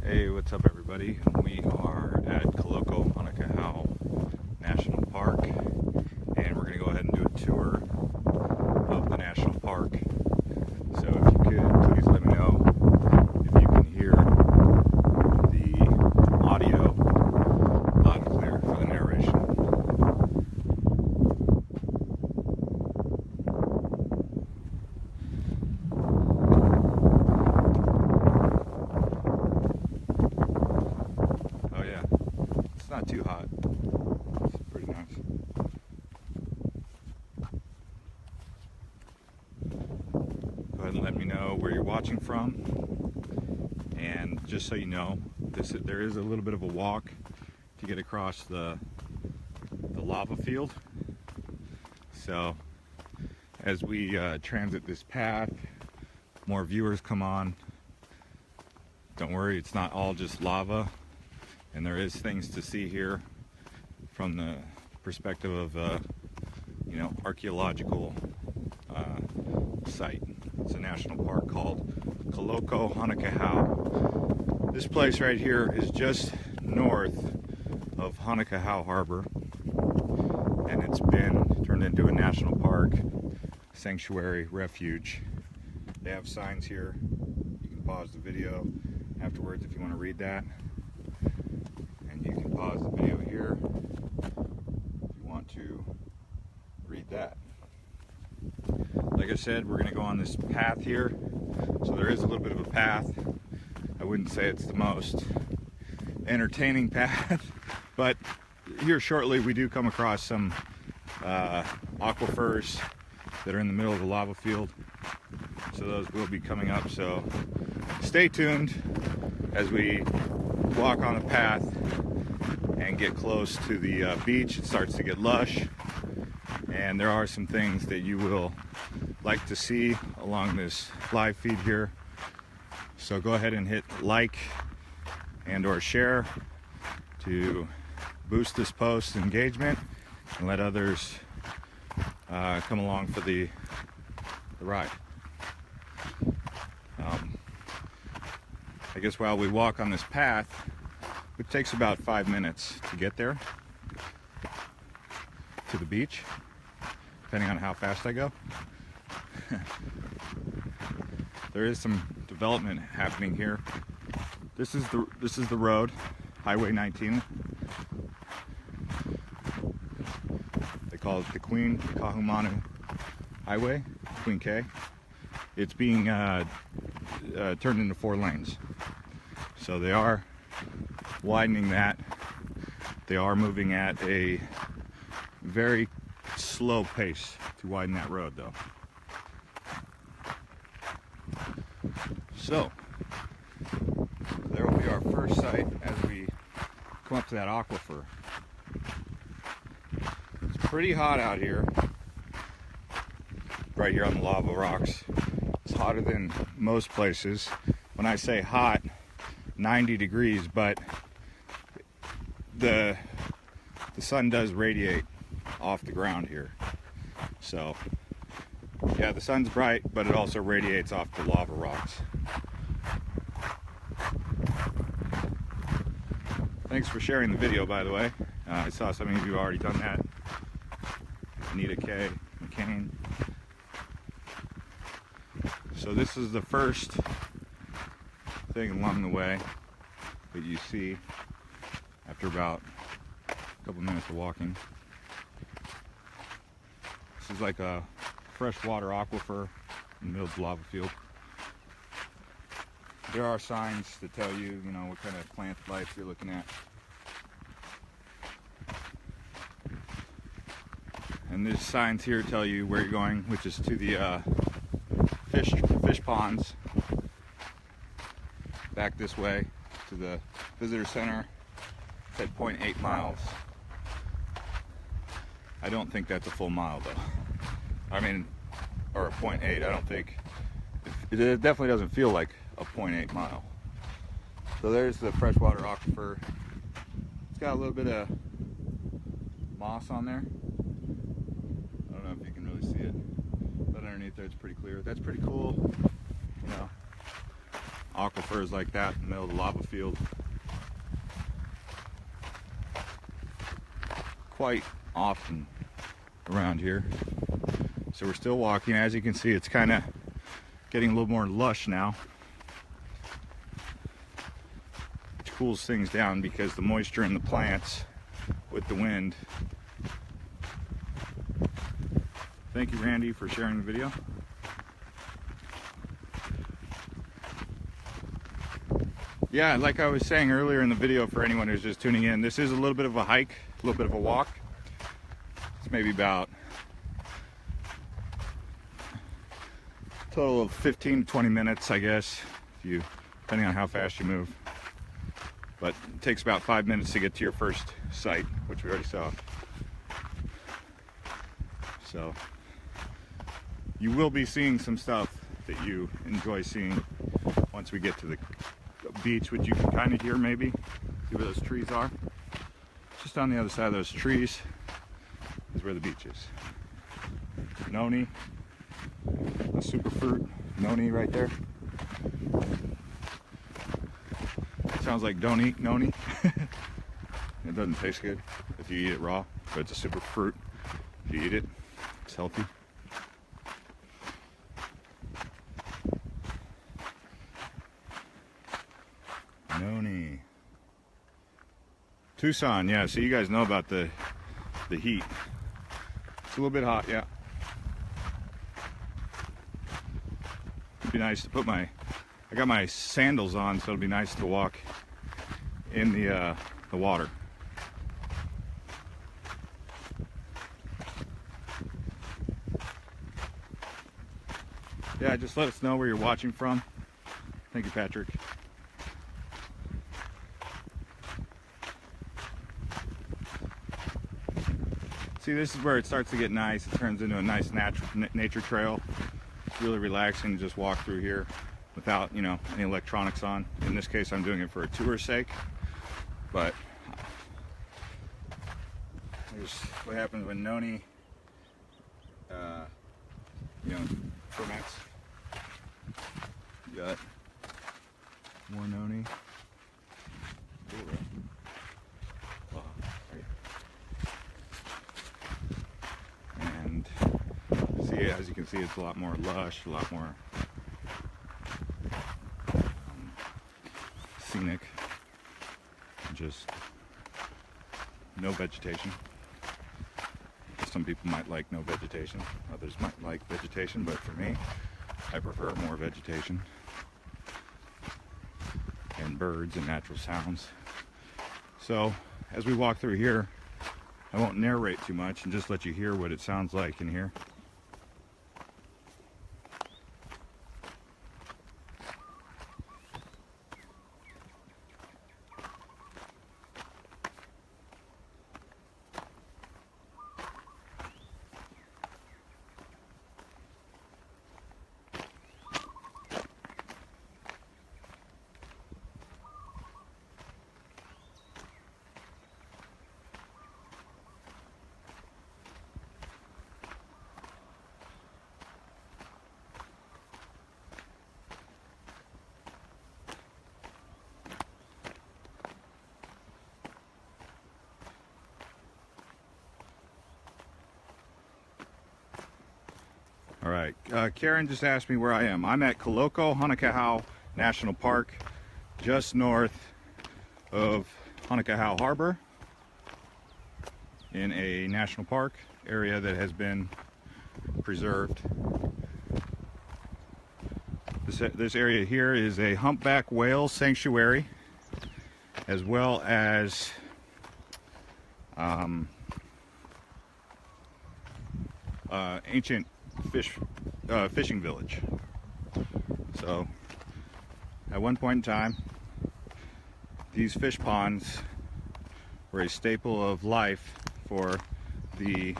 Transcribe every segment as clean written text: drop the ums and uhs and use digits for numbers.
Hey, what's up everybody? We are at Kaloko-Honokōhau National Park, and we're going to go ahead and do a tour of the national park. So if you could, please let me know if you can hear the audio loud and clear for the narration. It's not too hot. It's pretty nice. Go ahead and let me know where you're watching from. And just so you know, there is a little bit of a walk to get across the lava field. So as we transit this path, more viewers come on. Don't worry, it's not all just lava. And there is things to see here from the perspective of, archaeological site. It's a national park called Kaloko-Honokōhau. This place right here is just north of Honoko Harbor, and it's been turned into a national park, sanctuary, refuge. They have signs here. You can pause the video afterwards if you want to read that. You can pause the video here if you want to read that. Like I said, we're going to go on this path here. So there is a little bit of a path. I wouldn't say it's the most entertaining path, but here shortly we do come across some aquifers that are in the middle of the lava field. So those will be coming up. So stay tuned as we walk on the path and get close to the beach. It starts to get lush, and there are some things that you will like to see along this live feed here. So go ahead and hit like and or share to boost this post's engagement and let others come along for the ride. I guess while we walk on this path, it takes about 5 minutes to get there, to the beach, depending on how fast I go. There is some development happening here. This is the road, Highway 19. They call it the Queen Kahumanu Highway, Queen K. It's being turned into 4 lanes. So they are widening that. They are moving at a very slow pace to widen that road though. So there will be our first site as we come up to that aquifer. It's pretty hot out here, right here on the lava rocks. It's hotter than most places. When I say hot, 90 degrees, but the sun does radiate off the ground here. So yeah, the sun's bright, but it also radiates off the lava rocks. Thanks for sharing the video, by the way. I saw some of you already done that. Anita K. McCain. So this is the first thing along the way that you see after about a couple minutes of walking. This is like a freshwater aquifer in the middle of the lava field. There are signs that tell you, what kind of plant life you're looking at. And these signs here tell you where you're going, which is to the fish ponds. Back this way to the visitor center. It's at 0.8 miles. I don't think that's a full mile though. I mean, or a 0.8. I don't think. It definitely doesn't feel like a 0.8 mile. So there's the freshwater aquifer. It's got a little bit of moss on there. I don't know if you can really see it, but underneath there it's pretty clear. That's pretty cool. You know, aquifers like that in the middle of the lava field. Quite often around here. So we're still walking. As you can see, it's kind of getting a little more lush now, which cools things down because the moisture in the plants with the wind. Thank you, Randy, for sharing the video. Yeah, like I was saying earlier in the video, for anyone who's just tuning in, this is a little bit of a hike, a little bit of a walk. It's maybe about a total of 15 to 20 minutes, I guess, depending on how fast you move. But it takes about 5 minutes to get to your first site, which we already saw. So you will be seeing some stuff that you enjoy seeing once we get to the beach, which you can kind of hear maybe. See where those trees are? Just on the other side of those trees is where the beach is. Noni, the superfruit noni right there. Sounds like don't eat noni. It doesn't taste good if you eat it raw, but it's a super fruit. If you eat it, it's healthy. Noni. Tucson, yeah, so you guys know about the heat. It's a little bit hot, yeah. It'd be nice to put I got my sandals on, so it'll be nice to walk in the water. Yeah, just let us know where you're watching from. Thank you, Patrick. See, this is where it starts to get nice. It turns into a nice nature trail. It's really relaxing to just walk through here without, you know, any electronics on. In this case, I'm doing it for a tour's sake, but here's what happens when noni, you know, ferments. You got more noni. And see, as you can see, it's a lot more lush, a lot more scenic. Just no vegetation. Some people might like no vegetation, others might like vegetation, but for me, I prefer more vegetation and birds and natural sounds. So as we walk through here, I won't narrate too much and just let you hear what it sounds like in here. All right, Karen just asked me where I am. I'm at Kaloko-Honokōhau National Park, just north of Honoko Harbor, in a national park area that has been preserved. This area here is a humpback whale sanctuary, as well as ancient fishing village. So at one point in time, these fish ponds were a staple of life for the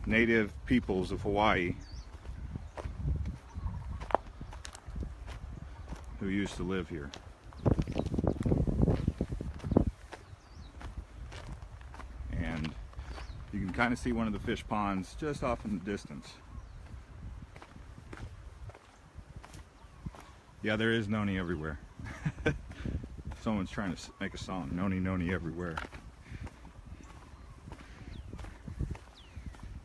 native peoples of Hawaii who used to live here. And you can kind of see one of the fish ponds just off in the distance. Yeah, there is noni everywhere. Someone's trying to make a song, noni noni everywhere.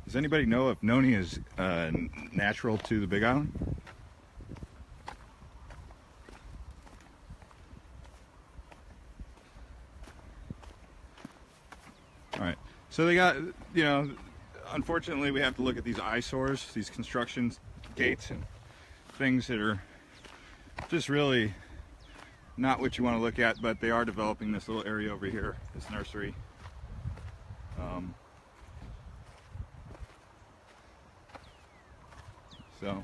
Does anybody know if noni is natural to the Big Island? Alright, so they got, you know, unfortunately we have to look at these eyesores, these construction gates and things that are just really not what you want to look at, but they are developing this little area over here, this nursery. So,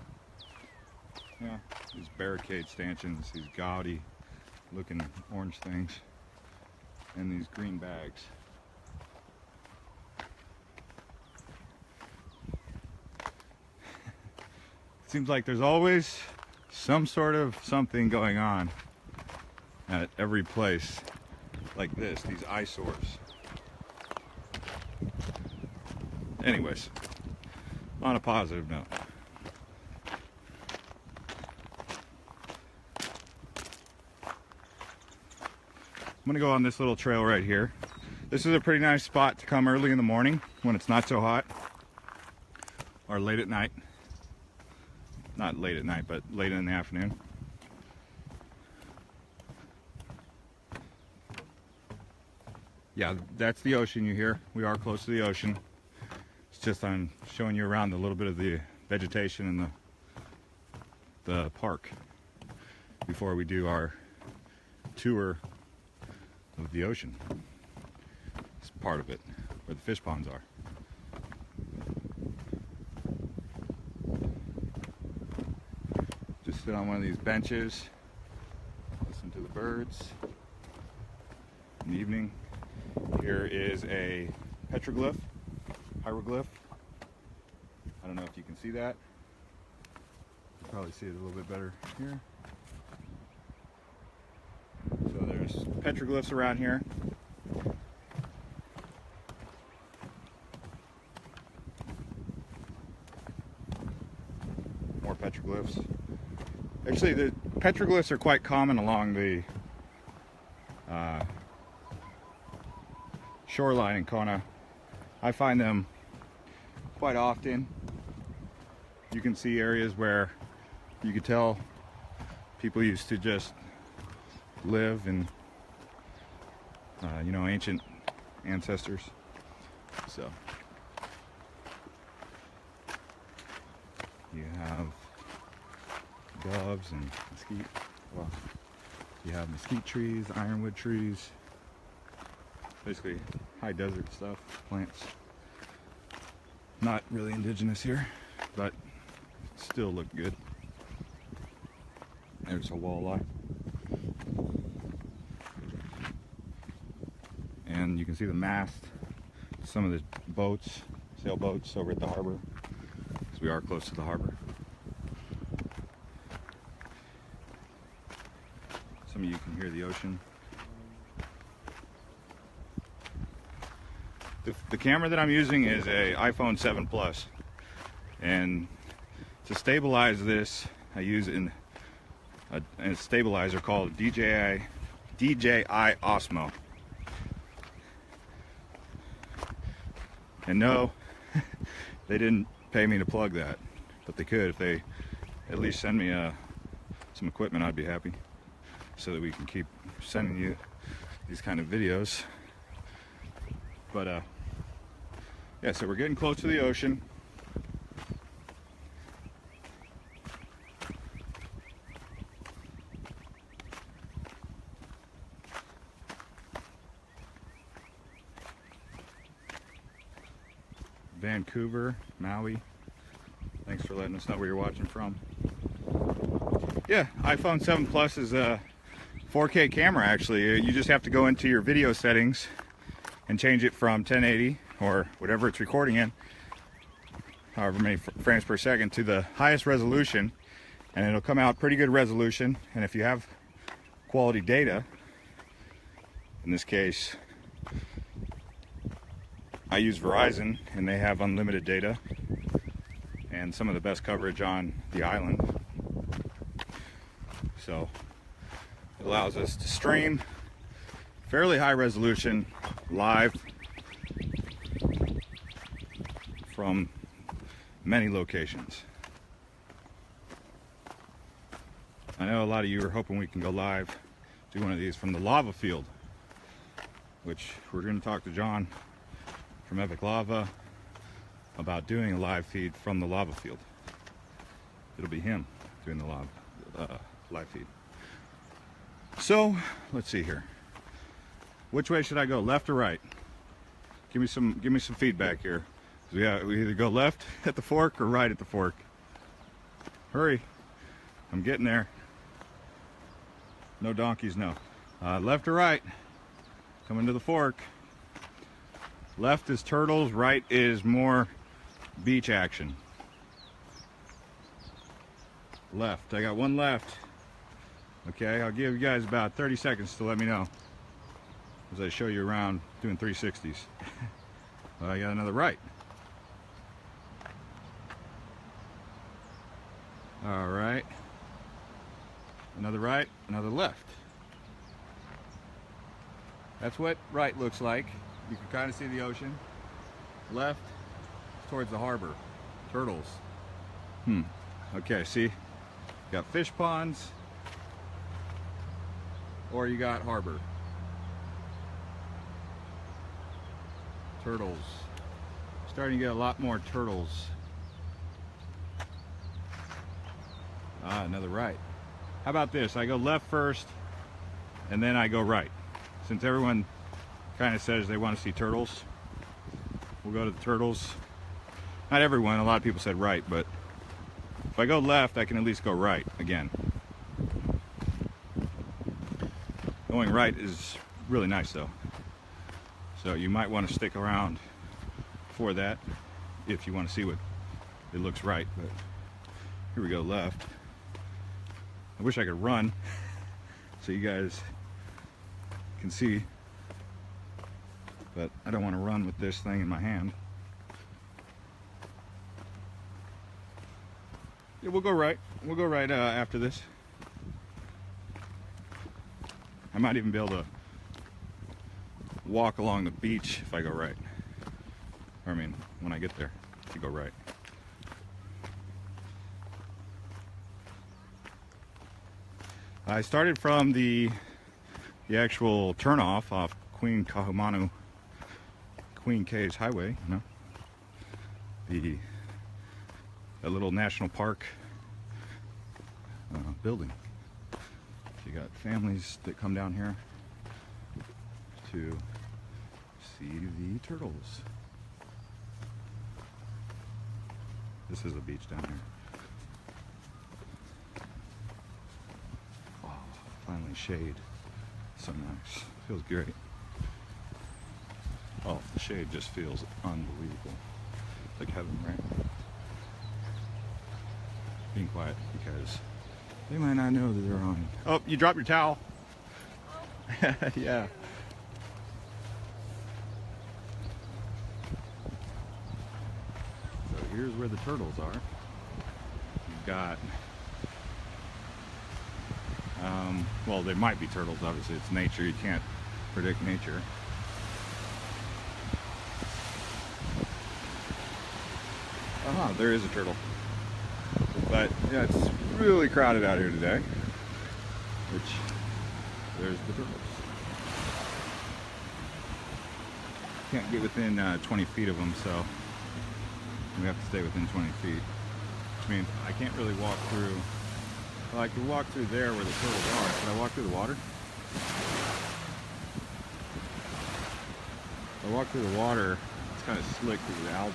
yeah, these barricade stanchions, these gaudy looking orange things, and these green bags. Seems like there's always some sort of something going on at every place like this, these eyesores. Anyways, on a positive note. I'm gonna go on this little trail right here. This is a pretty nice spot to come early in the morning when it's not so hot, or late at night. Not late at night, but late in the afternoon. Yeah, that's the ocean you hear. We are close to the ocean. It's just I'm showing you around a little bit of the vegetation in the park before we do our tour of the ocean. It's part of it, where the fish ponds are. Just sit on one of these benches, listen to the birds. In the evening, here is a petroglyph, hieroglyph. I don't know if you can see that. You can probably see it a little bit better here. So there's petroglyphs around here. More petroglyphs. Actually, the petroglyphs are quite common along the shoreline in Kona. I find them quite often. You can see areas where you could tell people used to just live and you know, ancient ancestors. So you have doves and mesquite. Well, you have mesquite trees, ironwood trees, basically high desert stuff, plants. Not really indigenous here, but still look good. There's a walleye. And you can see the mast, some of the boats, sailboats over at the harbor, because we are close to the harbor. Some of you can hear the ocean. The camera that I'm using is a iPhone 7 Plus, and to stabilize this I use a stabilizer called DJI Osmo. And no, they didn't pay me to plug that, but they could. If they at least send me some equipment, I'd be happy, so that we can keep sending you these kind of videos. But yeah, so we're getting close to the ocean. Vancouver, Maui. Thanks for letting us know where you're watching from. Yeah, iPhone 7 Plus is a 4K camera actually. You just have to go into your video settings and change it from 1080 or whatever it's recording in, however many frames per second, to the highest resolution, and it'll come out pretty good resolution. And if you have quality data, in this case I use Verizon and they have unlimited data and some of the best coverage on the island, so it allows us to stream fairly high resolution live from many locations. I know a lot of you are hoping we can go live, do one of these from the lava field, which we're going to talk to John from Epic Lava about doing a live feed from the lava field. It'll be him doing the live feed. So let's see here. Which way should I go, left or right? Give me some feedback here. We either go left at the fork or right at the fork. Hurry, I'm getting there. No donkeys, no. Left or right? Coming to the fork. Left is turtles, right is more beach action. Left, I got one left. Okay, I'll give you guys about 30 seconds to let me know as I show you around doing 360s. Well, I got another right. All right. Another right, another left. That's what right looks like. You can kind of see the ocean. Left towards the harbor. Turtles. Okay, see? You got fish ponds, or you got harbor. Turtles. Starting to get a lot more turtles. Another right. How about this? I go left first, and then I go right. Since everyone kind of says they want to see turtles, we'll go to the turtles. Not everyone, a lot of people said right, but if I go left, I can at least go right again. Going right is really nice though. So you might want to stick around for that if you want to see what it looks right. But here we go, left. I wish I could run so you guys can see, but I don't want to run with this thing in my hand. Yeah, we'll go right. We'll go right after this. I might even be able to walk along the beach if I go right. Or I mean, when I get there, to go right. I started from the actual turnoff off Queen K's Highway, you know, a little national park building. So you got families that come down here to see the turtles. This is a beach down here. Finally shade. So nice. Feels great. Oh, the shade just feels unbelievable. Like heaven, right? Being quiet because they might not know that they're on. Oh, you dropped your towel. Oh. Yeah. So here's where the turtles are. You've got well, they might be turtles, obviously. It's nature. You can't predict nature. There is a turtle. But, yeah, it's really crowded out here today. Which, there's the turtles. Can't get within 20 feet of them, so we have to stay within 20 feet. Which means I can't really walk through. Well, I could walk through there where the turtles are. Should I walk through the water? If I walk through the water It's kind of slick because of the algae,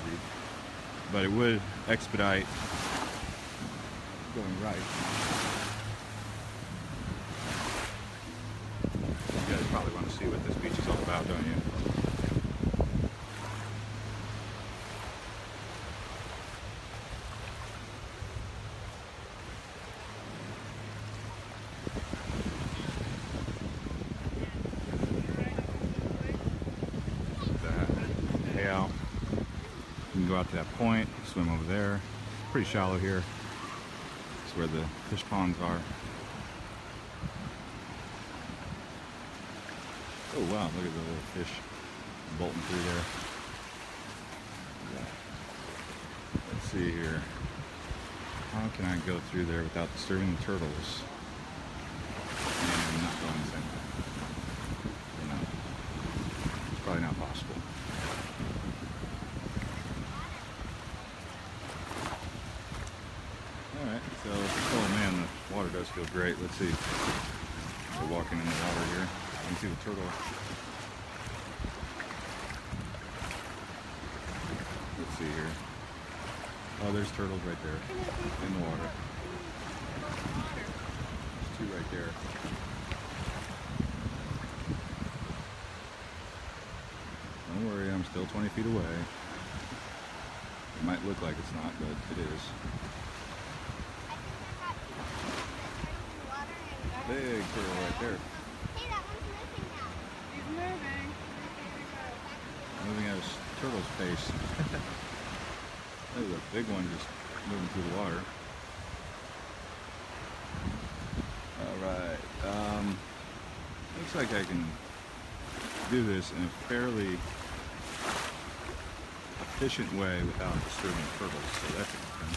but it would expedite going right. You guys probably want to see what this beach is all about, don't you? You can go out to that point, swim over there. Pretty shallow here. It's where the fish ponds are. Oh wow, look at the little fish bolting through there. Let's see here. How can I go through there without disturbing the turtles? And not going the same way. No. It's probably not possible. Alright, so, oh man, the water does feel great. Let's see. We're walking in the water here. You can see the turtle. Let's see here. Oh, there's turtles right there in the water. There's two right there. Don't worry, I'm still 20 feet away. It might look like it's not, but it is. Big turtle right there. Hey, that one's moving now. He's moving. Moving at his turtle's pace. There's a big one just moving through the water. Alright. Looks like I can do this in a fairly efficient way without disturbing turtles, so that's a good thing.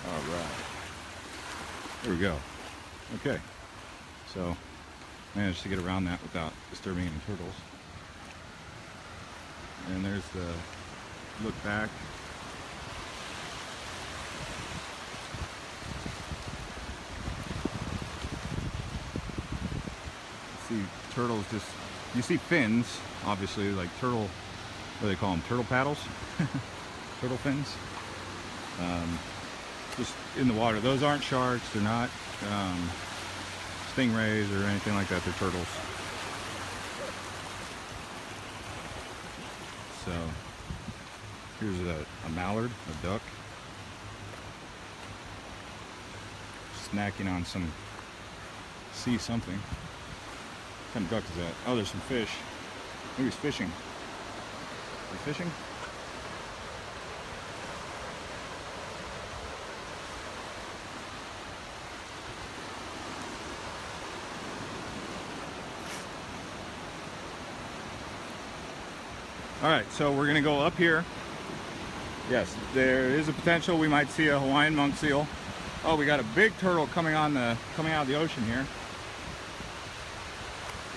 Alright. There we go. Okay. So, managed to get around that without disturbing any turtles. And there's the look back. See turtles just, you see fins, obviously, like turtle, what do they call them? Turtle paddles? Turtle fins. Just in the water. Those aren't sharks, they're not stingrays or anything like that, they're turtles. So here's a mallard, a duck, snacking on some sea something. What kind of duck is that? Oh, there's some fish. Maybe he's fishing. Is he fishing? Alright, so we're going to go up here. Yes, there is a potential we might see a Hawaiian monk seal. Oh, we got a big turtle coming out of the ocean here.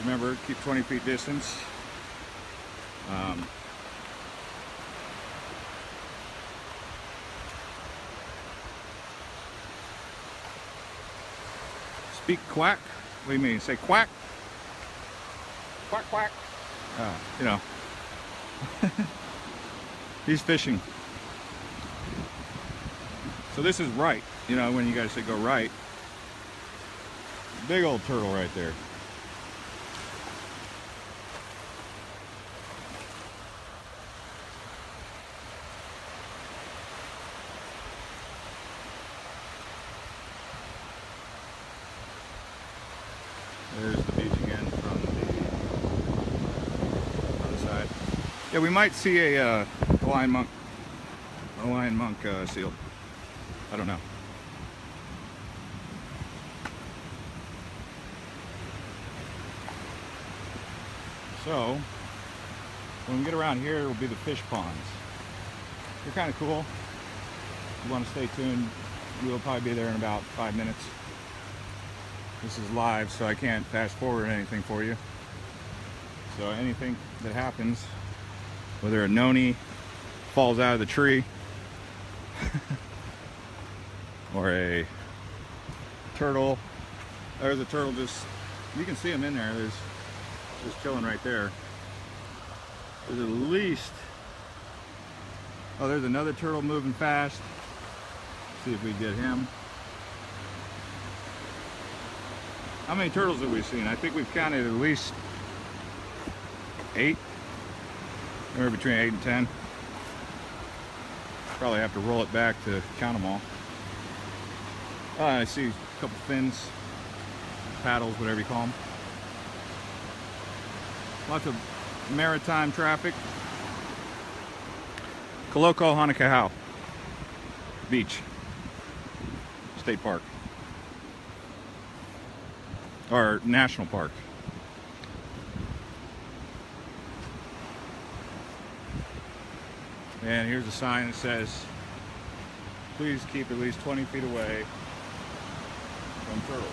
Remember, keep 20 feet distance. Speak quack. What do you mean? Say quack? Quack, quack. You know. He's fishing. So this is right. You know, when you guys say go right. Big old turtle right there. There's the beach again from the other side. Yeah, we might see a Hawaiian monk seal. I don't know. So when we get around here, will be the fish ponds. They're kind of cool. If you want to stay tuned, we'll probably be there in about 5 minutes. This is live, so I can't fast forward anything for you. So anything that happens, whether a noni falls out of the tree or a turtle, there's a turtle just You can see them in there. There's just chilling right there. There's at least, oh, there's another turtle moving fast. See if we get him. How many turtles have we seen? I think we've counted at least 8, somewhere between 8 and 10. Probably have to roll it back to count them all. I see a couple fins, paddles, whatever you call them. Lots of maritime traffic. Kaloko-Honokōhau Beach State Park, or National Park. And here's a sign that says, please keep at least 20 feet away from turtles.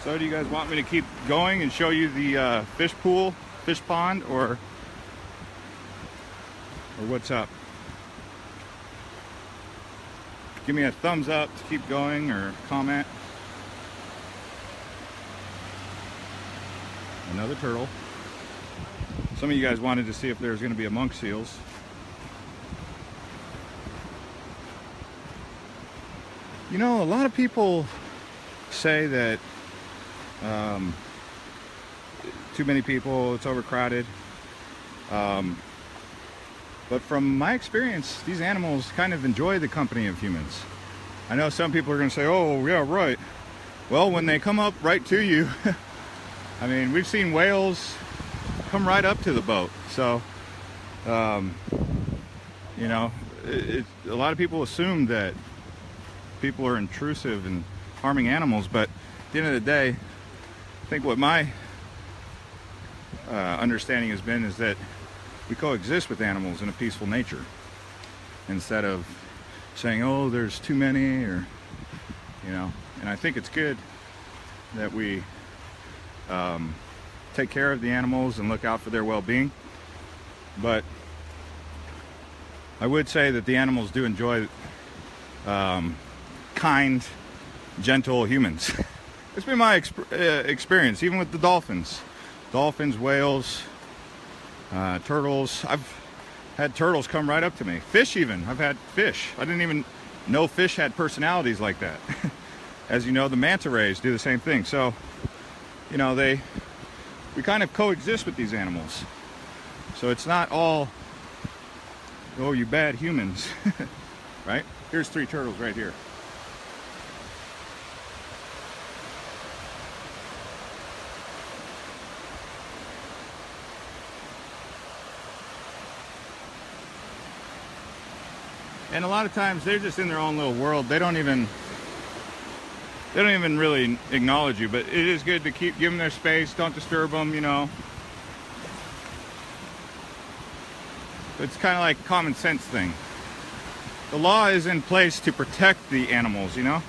So do you guys want me to keep going and show you the fish pool, fish pond, or what's up? Give me a thumbs up to keep going, or comment. Another turtle. Some of you guys wanted to see if there's going to be a monk seals. You know, a lot of people say that too many people, it's overcrowded. But from my experience, these animals kind of enjoy the company of humans. I know some people are going to say, oh, yeah, right. Well, when they come up right to you, I mean, we've seen whales come right up to the boat. So, you know, a lot of people assume that people are intrusive and harming animals, but at the end of the day, I think what my understanding has been is that we coexist with animals in a peaceful nature, instead of saying, oh, there's too many, or, you know. And I think it's good that we take care of the animals and look out for their well-being. But I would say that the animals do enjoy kind, gentle humans. It's been my experience, even with the dolphins. Dolphins, whales, turtles. I've had turtles come right up to me. Fish even. I've had fish. I didn't even know fish had personalities like that. As you know, the manta rays do the same thing. So, you know, we kind of coexist with these animals. So it's not all, oh, you bad humans, right? Here's 3 turtles right here. And a lot of times they're just in their own little world. They don't even really acknowledge you, but it is good to give them their space. Don't disturb them, you know. It's kind of like a common sense thing. The law is in place to protect the animals, you know.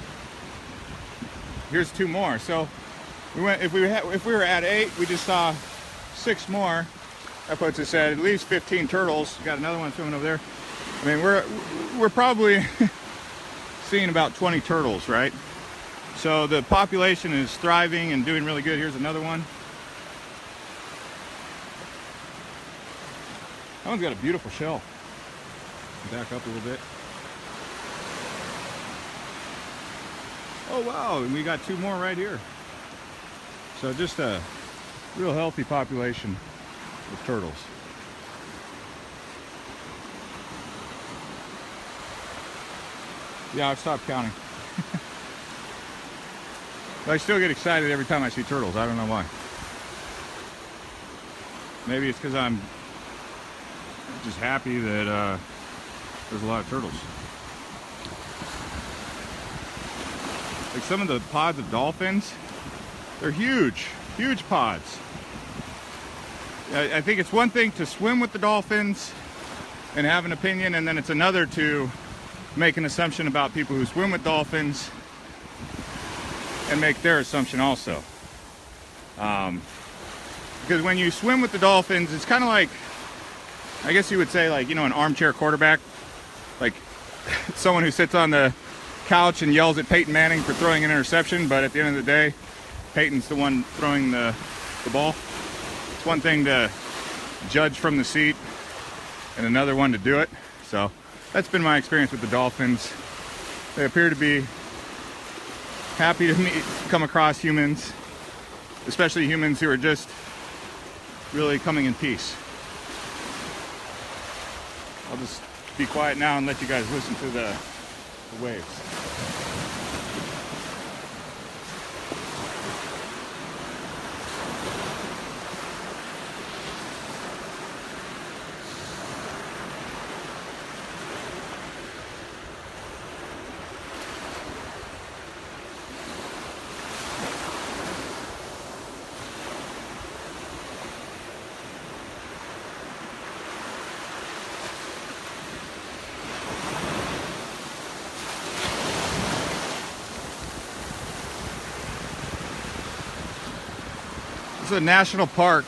Here's 2 more. So we went, if we were at 8, we just saw 6 more. That puts us at least 15 turtles. Got another one swimming over there. I mean, we're probably seeing about 20 turtles, right? So the population is thriving and doing really good. Here's another one. That one's got a beautiful shell. Back up a little bit. Oh wow, and we got 2 more right here. So just a real healthy population of turtles. Yeah, I've stopped counting. But I still get excited every time I see turtles. I don't know why. Maybe it's because I'm just happy that there's a lot of turtles. Like some of the pods of dolphins, they're huge, huge pods. I think it's one thing to swim with the dolphins and have an opinion, and then it's another to make an assumption about people who swim with dolphins and make their assumption also. Because when you swim with the dolphins, it's kind of like, I guess you would say, like, you know, an armchair quarterback. Like someone who sits on the couch and yells at Peyton Manning for throwing an interception, but at the end of the day, Peyton's the one throwing the ball. It's one thing to judge from the seat and another one to do it. So that's been my experience with the dolphins. They appear to be happy to come across humans, especially humans who are just really coming in peace. I'll just be quiet now and let you guys listen to the waves. This is a national park,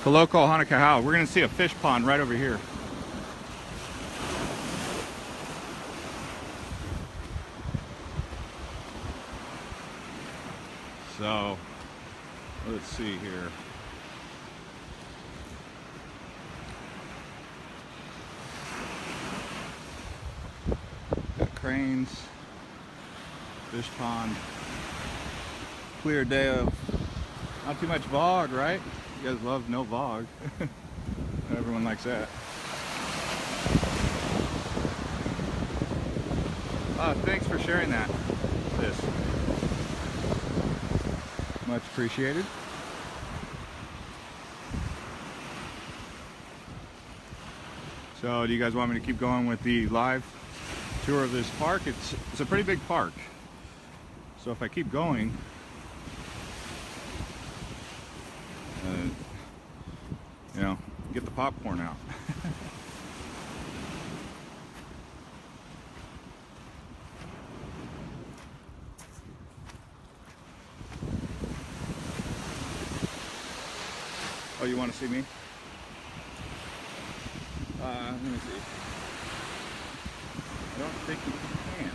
Kaloko-Honokōhau. We're going to see a fish pond right over here. So, let's see here. Got cranes, fish pond, clear day of not too much vog, right? You guys love no vog. Everyone likes that. Thanks for sharing that. This. Much appreciated. So, do you guys want me to keep going with the live tour of this park? It's a pretty big park. So if I keep going, you know, get the popcorn out. Oh, you want to see me? Let me see. I don't think you can.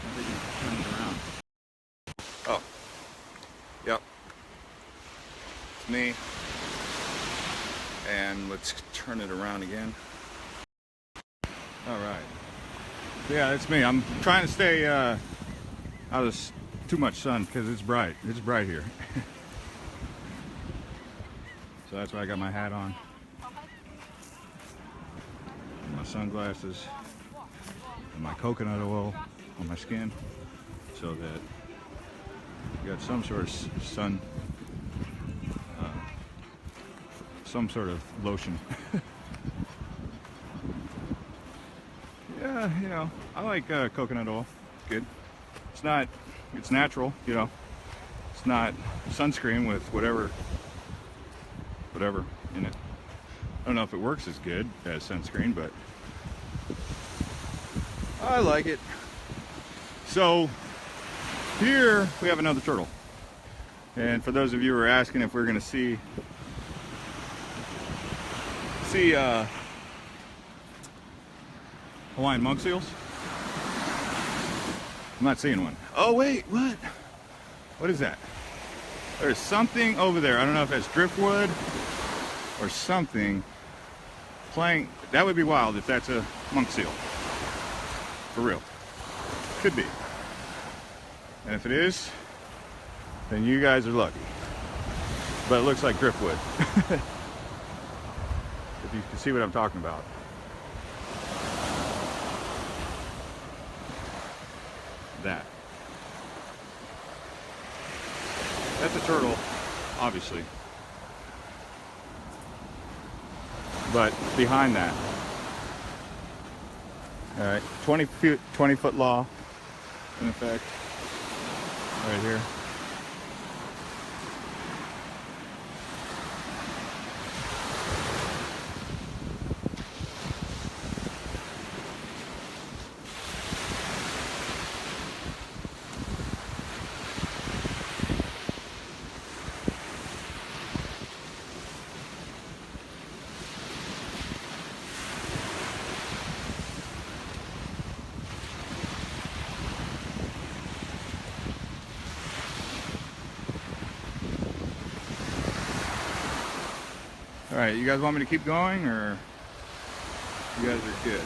I think you can turn it around. Oh. Yep. It's me. And let's turn it around again. All right. So yeah, that's me. I'm trying to stay out of too much sun because it's bright. It's bright here. So that's why I got my hat on. And my sunglasses. And my coconut oil on my skin. So that you got some sort of sun. Some sort of lotion. Yeah, you know, I like coconut oil. It's good. It's natural, you know. It's not sunscreen with whatever in it. I don't know if it works as good as sunscreen, but I like it. So here we have another turtle. And for those of you who are asking if we're going to see Hawaiian monk seals, I'm not seeing one. Oh wait, what? What is that? There's something over there. I don't know if that's driftwood or something playing. That would be wild if that's a monk seal. For real. Could be. And if it is, then you guys are lucky. But it looks like driftwood. If you can see what I'm talking about. That's a turtle, obviously. But behind that, all right, 20-foot law in effect, right here. All right, you guys want me to keep going, or you guys are good?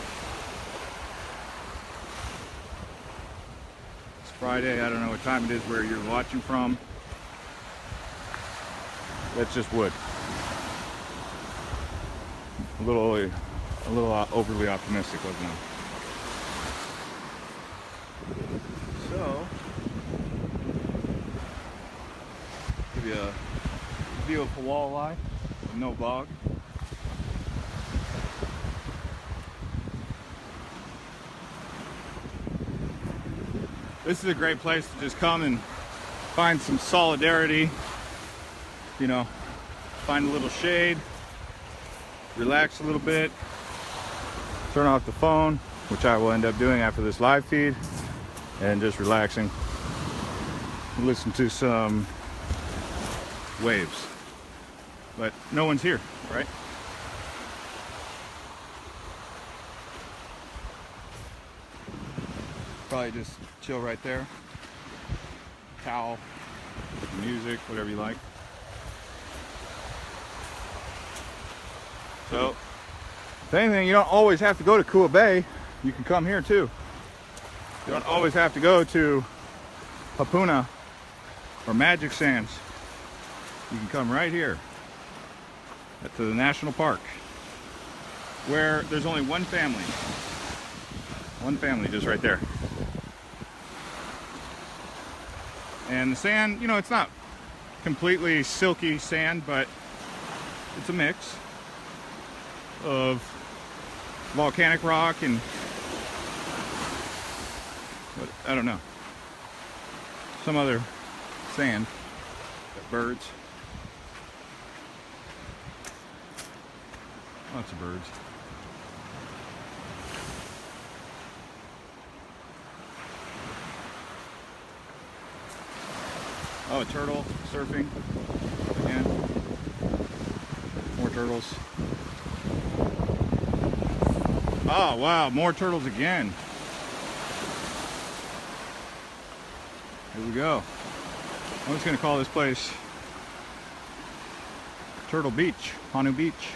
It's Friday. I don't know what time it is where you're watching from. That's just wood. A little overly optimistic, wasn't I? So, give you a view of Hawaii with no bog. This is a great place to just come and find some solidarity, you know, find a little shade, relax a little bit, turn off the phone, which I will end up doing after this live feed, and just relaxing, listen to some waves. But no one's here, right? Probably just chill right there. Towel, music, whatever you like. So, if anything, you don't always have to go to Kua Bay. You can come here too. You don't always have to go to Hapuna or Magic Sands. You can come right here to the national park, where there's only one family. One family just right there. And the sand, you know, it's not completely silky sand, but it's a mix of volcanic rock and, I don't know, some other sand. Got birds. Lots of birds. Oh, a turtle surfing again. More turtles. Oh, wow, more turtles again. Here we go. I'm just going to call this place Turtle Beach, Honu Beach.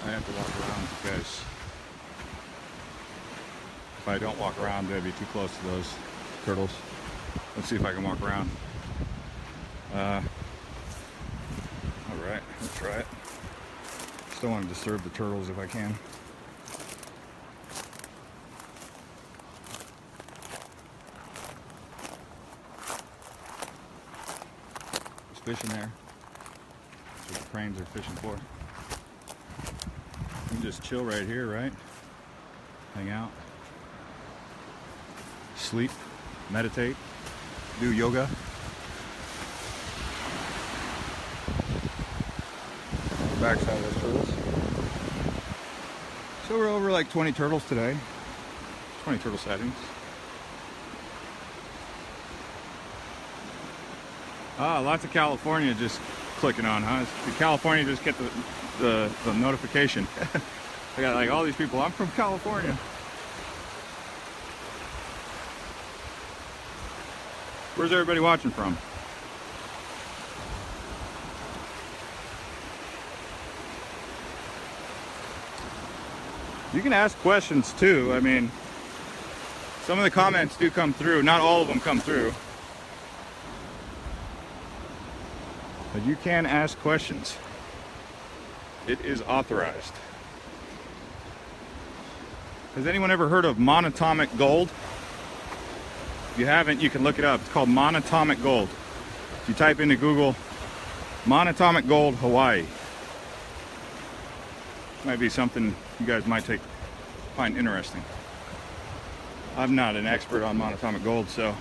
I have to walk around because if I don't walk around, they'd be too close to those turtles. Let's see if I can walk around. All right, let's try it. Still want to disturb the turtles if I can. There's fish in there. That's what the cranes are fishing for. You can just chill right here, right? Hang out. Sleep. Meditate. Do yoga. Backside of those turtles. So we're over like 20 turtles today. 20 turtle sightings. Ah, lots of California just clicking on, huh? Did California just get the notification? I got like all these people. I'm from California. Where's everybody watching from? You can ask questions too. I mean, some of the comments do come through. Not all of them come through. But you can ask questions. It is authorized. Has anyone ever heard of monatomic gold? If you haven't, you can look it up. It's called monatomic gold. If you type into Google, monatomic gold Hawaii. Might be something you guys might find interesting. I'm not an expert on monatomic gold, so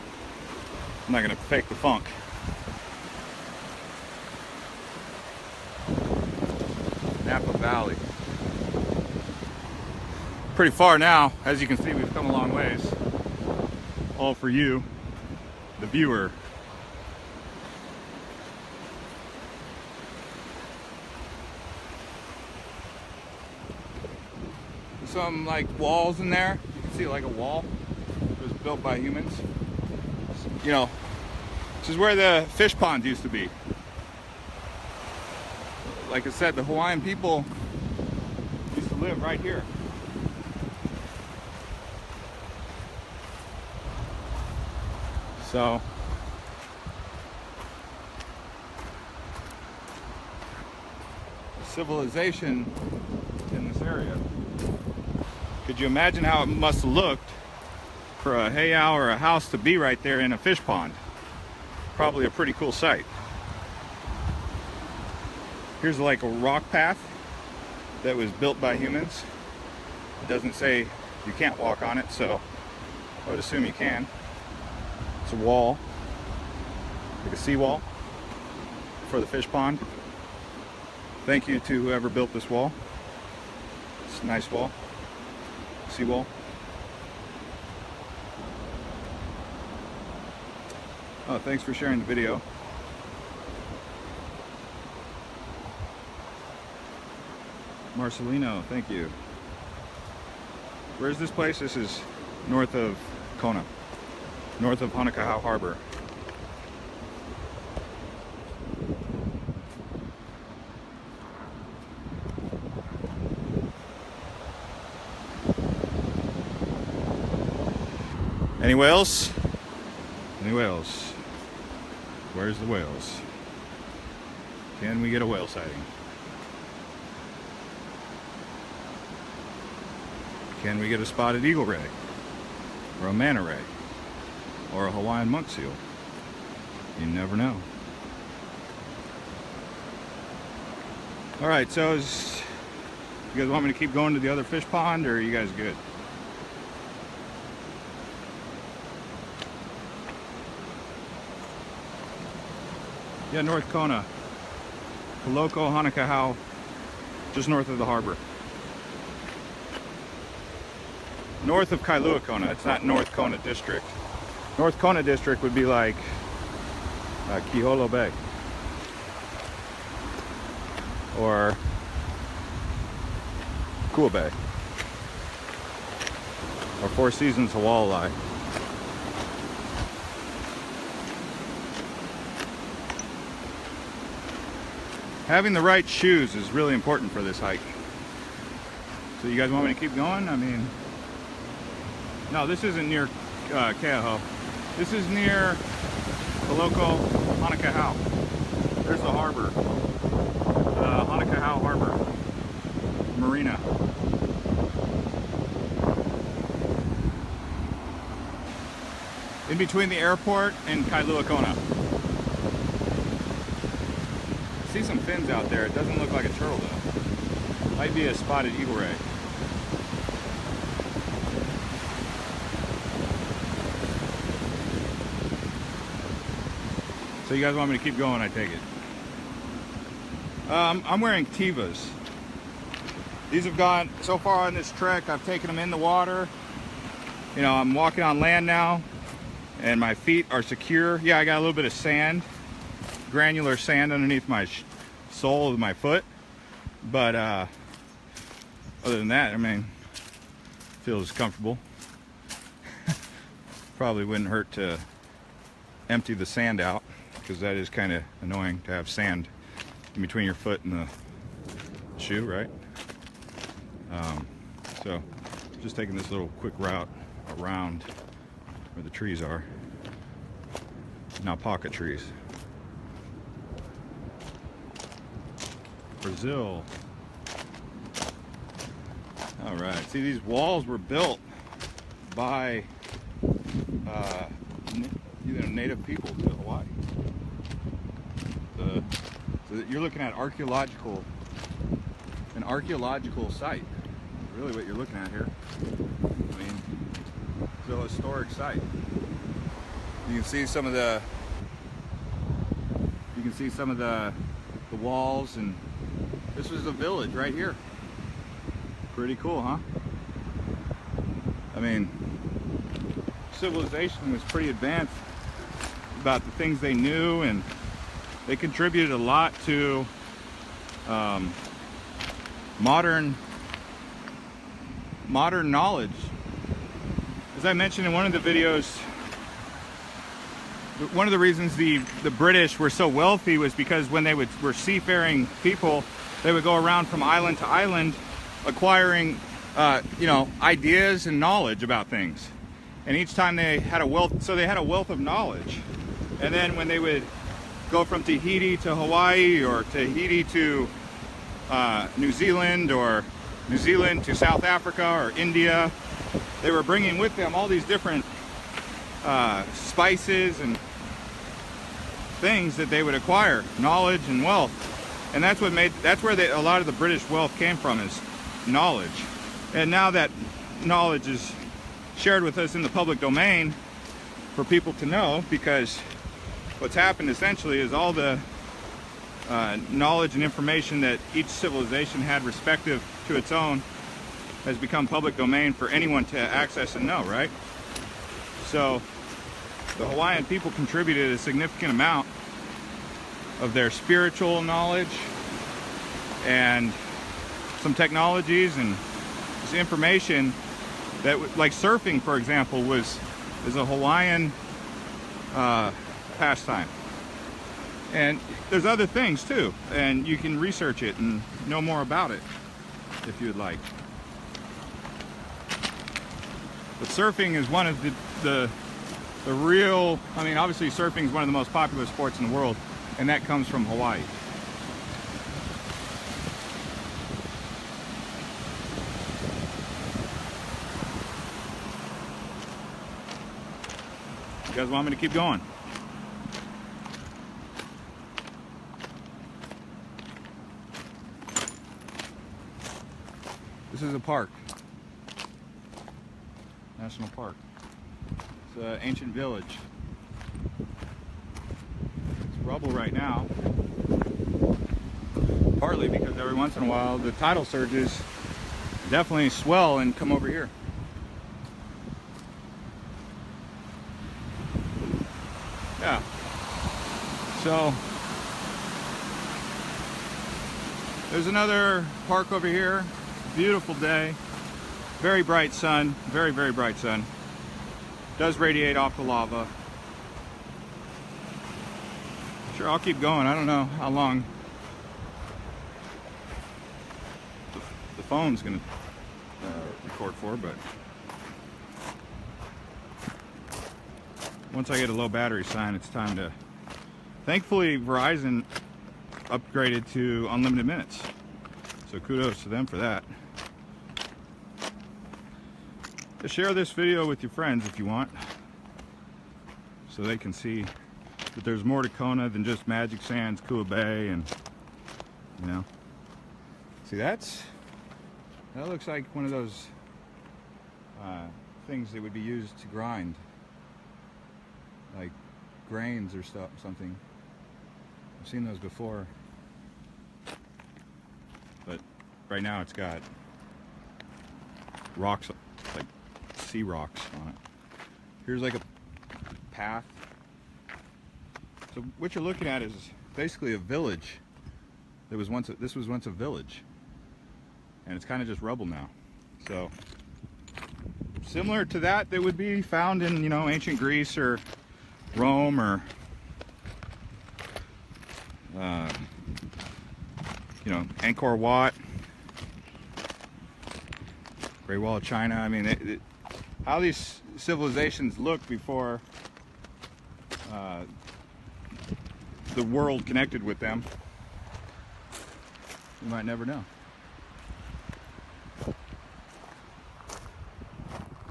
I'm not going to fake the funk. Napa Valley. Pretty far now. As you can see, we've come a long ways. All for you, the viewer. some like walls in there. You can see like a wall. It was built by humans. You know, this is where the fish pond used to be. Like I said, the Hawaiian people used to live right here. So civilization in this area. Could you imagine how it must have looked for a heiau or a house to be right there in a fish pond? Probably a pretty cool sight. Here's like a rock path that was built by humans. It doesn't say you can't walk on it, so I would assume you can. It's a wall, like a seawall for the fish pond. Thank you to whoever built this wall. It's a nice wall, seawall. Oh, thanks for sharing the video. Marcelino, thank you. Where's this place? This is north of Kona, north of Honoko Harbor. Any whales? Any whales? Where's the whales? Can we get a whale sighting? Can we get a spotted eagle ray? Or a manta ray? Or a Hawaiian monk seal? You never know. Alright, so you guys want me to keep going to the other fish pond, or are you guys good? Yeah, North Kona. Kaloko-Honokōhau, just north of the harbor. North of Kailua Kona. It's not North Kona District. North Kona District would be like Kiholo Bay. Or Kua Bay. Or Four Seasons Hawaii. Having the right shoes is really important for this hike. So you guys want me to keep going? I mean, no, this isn't near Keauhou. This is near Kaloko-Honokōhau. There's the harbor. Honoko Harbor Marina. In between the airport and Kailua Kona. I see some fins out there. It doesn't look like a turtle though. Might be a spotted eagle ray. So you guys want me to keep going, I take it. I'm wearing Tevas. These have gone, so far on this trek, I've taken them in the water. You know, I'm walking on land now, and my feet are secure. Yeah, I got a little bit of sand, granular sand underneath my sole of my foot. But other than that, I mean, feels comfortable. Probably wouldn't hurt to empty the sand out, because that is kind of annoying to have sand in between your foot and the shoe, right? So just taking this little quick route around where the trees are. Now pocket trees. Brazil. All right, see, these walls were built by native people to Hawaii. So that you're looking at an archaeological site. Really what you're looking at here. I mean, it's a historic site. You can see some of the walls, and this was a village right here. Pretty cool, huh? I mean, civilization was pretty advanced about the things they knew, and they contributed a lot to modern knowledge. As I mentioned in one of the videos, one of the reasons the British were so wealthy was because when they were seafaring people, they would go around from island to island acquiring you know, ideas and knowledge about things. And each time they had a wealth, so they had a wealth of knowledge. And then when they would go from Tahiti to Hawaii, or Tahiti to New Zealand, or New Zealand to South Africa or India, they were bringing with them all these different spices and things that they would acquire, knowledge and wealth. And that's what made, that's where a lot of the British wealth came from, is knowledge. And now that knowledge is shared with us in the public domain for people to know, because what's happened essentially is all the knowledge and information that each civilization had respective to its own has become public domain for anyone to access and know, right? So the Hawaiian people contributed a significant amount of their spiritual knowledge and some technologies and this information that, like surfing, for example, is a Hawaiian pastime. And there's other things too, and you can research it and know more about it if you would like. But surfing is one of the real, I mean, obviously surfing is one of the most popular sports in the world, and that comes from Hawaii. You guys want me to keep going? This is a park. National park. It's an ancient village. It's rubble right now. Partly because every once in a while the tidal surges definitely swell and come over here. Yeah. So there's another park over here. Beautiful day. Very bright sun. Very, very bright sun. Does radiate off the lava. Sure, I'll keep going. I don't know how long the phone's gonna record for, but once I get a low battery sign, it's time to. Thankfully, Verizon upgraded to unlimited minutes, so kudos to them for that. Share this video with your friends if you want, so they can see that there's more to Kona than just Magic Sands, Kua Bay, and you know. See, that looks like one of those things that would be used to grind, like grains or something. I've seen those before, but right now it's got rocks, like sea rocks on it. Here's like a path. So what you're looking at is basically a village. This was once a village, and it's kind of just rubble now. So similar to that would be found in, you know, ancient Greece or Rome, or you know, Angkor Wat, Great Wall of China. I mean, how these civilizations looked before the world connected with them, you might never know.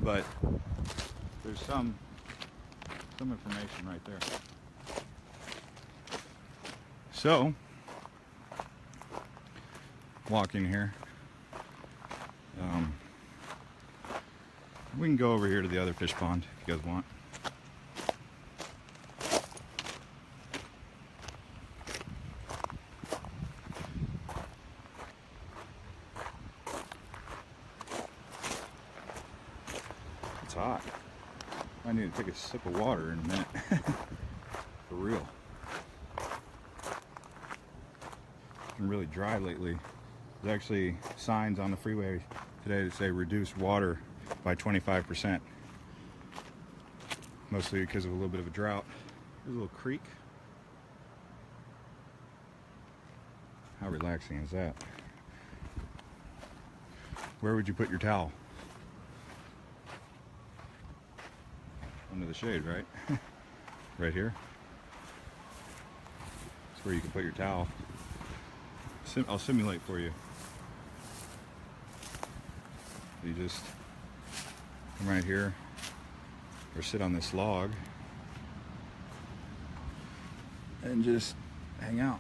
But there's some information right there. So, walking here, we can go over here to the other fish pond if you guys want. It's hot. I need to take a sip of water in a minute. For real. It's been really dry lately. There's actually signs on the freeway today to say reduce water by 25%. Mostly because of a little bit of a drought. There's a little creek. How relaxing is that? Where would you put your towel? Under the shade, right? Right here. That's where you can put your towel. I'll simulate for you. You just come right here or sit on this log and just hang out.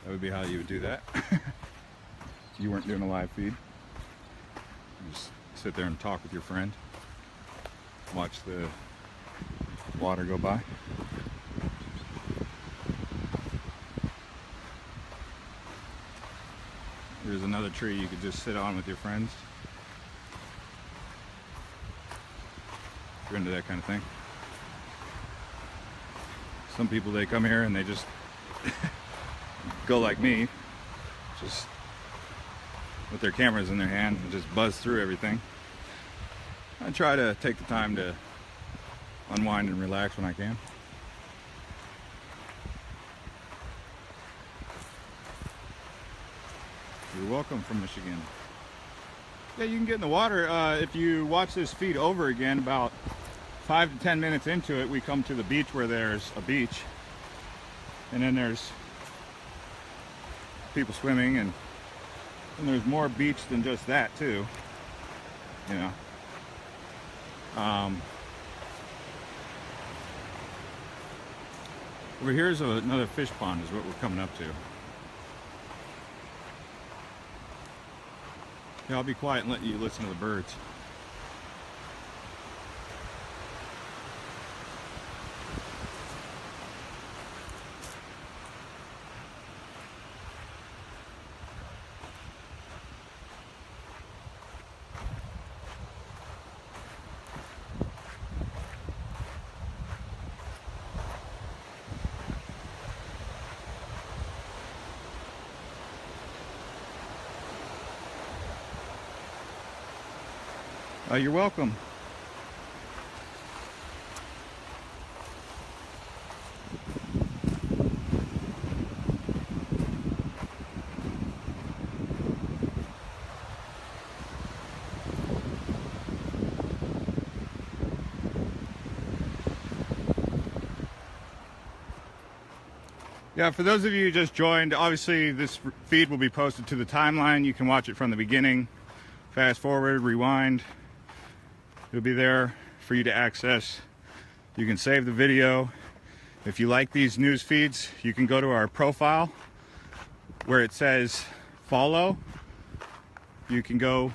That would be how you would do that. If you weren't doing a live feed. You just sit there and talk with your friend. Watch the water go by. There's another tree you could just sit on with your friends. If you're into that kind of thing. Some people, they come here and they just go like me, just with their cameras in their hand and just buzz through everything. I try to take the time to unwind and relax when I can. You're welcome from Michigan. Yeah, you can get in the water. If you watch this feed over again, about 5 to 10 minutes into it, we come to the beach where there's a beach. And then there's people swimming, and there's more beach than just that too, you know. Over here's another fish pond is what we're coming up to. Yeah, I'll be quiet and let you listen to the birds. You're welcome. Yeah, for those of you who just joined, obviously this feed will be posted to the timeline. You can watch it from the beginning, fast forward, rewind. It'll be there for you to access. You can save the video. If you like these news feeds, you can go to our profile where it says follow. You can go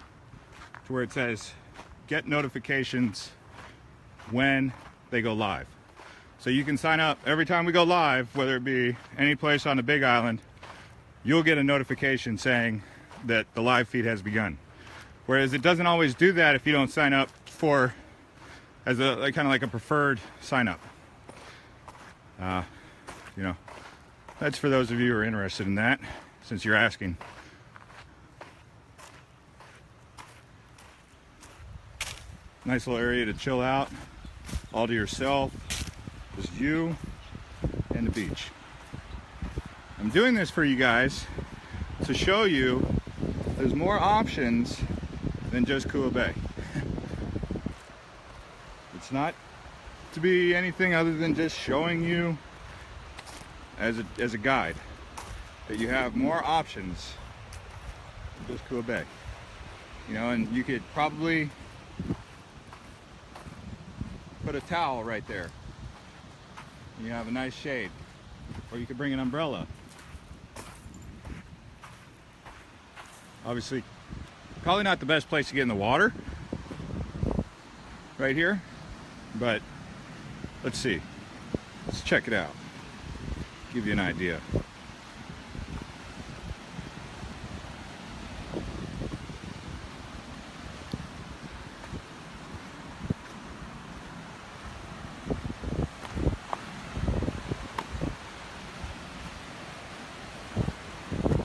to where it says get notifications when they go live. So you can sign up every time we go live, whether it be any place on the Big Island, you'll get a notification saying that the live feed has begun. Whereas it doesn't always do that if you don't sign up for as a kind of like a preferred sign up. You know, that's for those of you who are interested in that, since you're asking. Nice little area to chill out, all to yourself, just you and the beach. I'm doing this for you guys to show you there's more options than just Kua Bay. It's not to be anything other than just showing you as a guide that you have more options than just Kua Bay. You know, and you could probably put a towel right there. You have a nice shade, or you could bring an umbrella. Obviously, probably not the best place to get in the water right here, but let's see. Let's check it out. Give you an idea.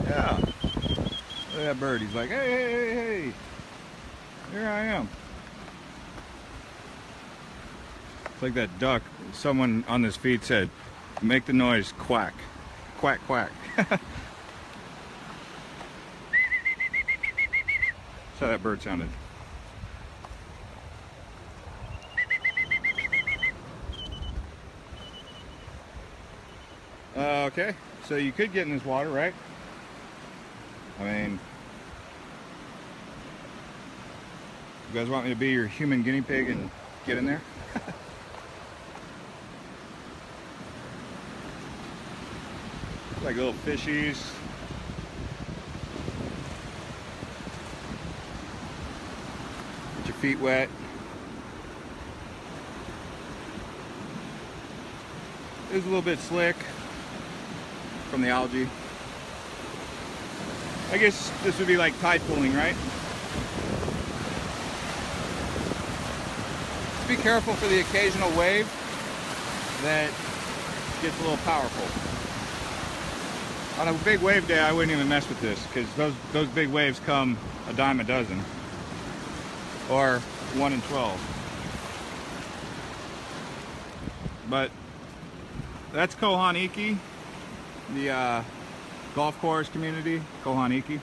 Yeah. Look at that bird. He's like, hey, hey, hey, hey. Here I am. It's like that duck. Someone on this feed said, make the noise quack. Quack, quack. That's how that bird sounded. Okay, so you could get in this water, right? I mean, you guys want me to be your human guinea pig and get in there? Like little fishies. Get your feet wet. It was a little bit slick from the algae. I guess this would be like tide pooling, right? Just be careful for the occasional wave that gets a little powerful. On a big wave day, I wouldn't even mess with this because those big waves come a dime a dozen, or 1 in 12. But that's Kohoniki, the golf course community, Kohoniki.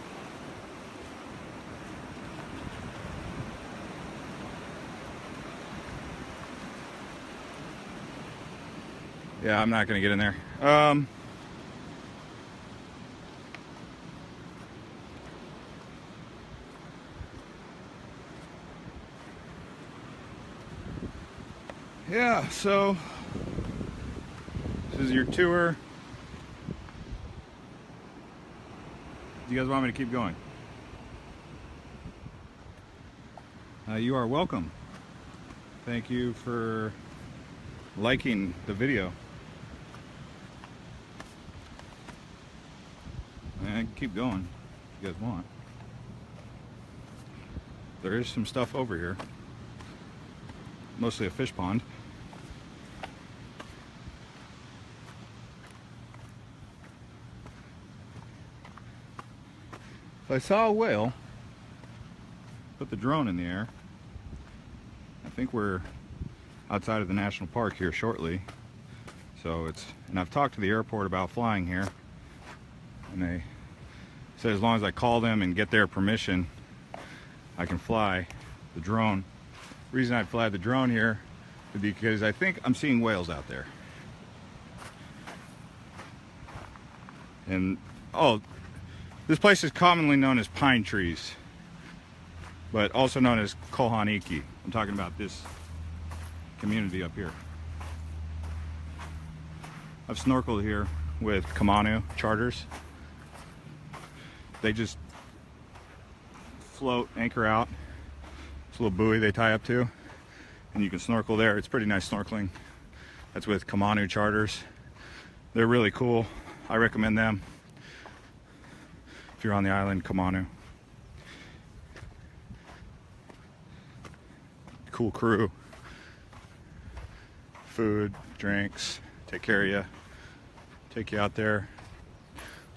Yeah, I'm not gonna get in there. Yeah, so this is your tour. Do you guys want me to keep going? You are welcome. Thank you for liking the video. I can keep going if you guys want. There is some stuff over here. Mostly a fish pond. If I saw a whale, put the drone in the air. I think we're outside of the national park here shortly. So and I've talked to the airport about flying here. And they said as long as I call them and get their permission, I can fly the drone. The reason I'd fly the drone here is because I think I'm seeing whales out there. And, oh, this place is commonly known as Pine Trees, but also known as Kohoniki. I'm talking about this community up here. I've snorkeled here with Kamanu charters. They just float, anchor out. It's a little buoy they tie up to, and you can snorkel there. It's pretty nice snorkeling. That's with Kamanu charters. They're really cool. I recommend them. If you're on the island, Kamanu. Cool crew. Food, drinks, take care of you. Take you out there.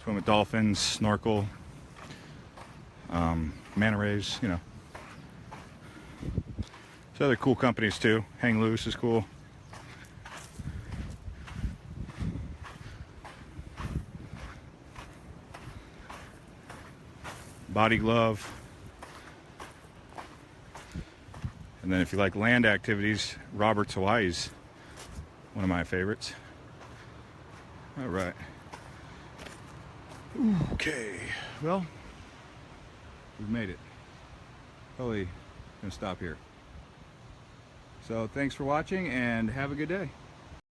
Swim with dolphins, snorkel. Manta rays, you know. There's other cool companies too. Hang Loose is cool. Body Glove. And then if you like land activities, Robert's Hawaii's one of my favorites. All right. Okay, well, we've made it. Probably gonna stop here. So thanks for watching and have a good day.